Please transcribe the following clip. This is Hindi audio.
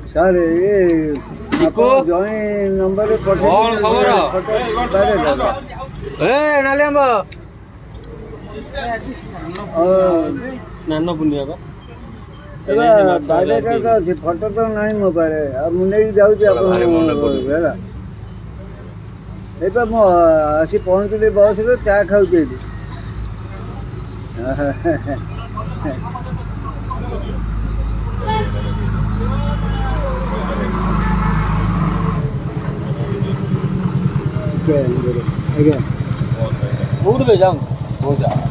सर ये जॉइन नंबर स्नान पूर्णिमा फटो तो ना मो पारे मुझे जाऊँगा आसी पहुँचली बस रे चा खाऊ आज्ञा बहुत जाऊँ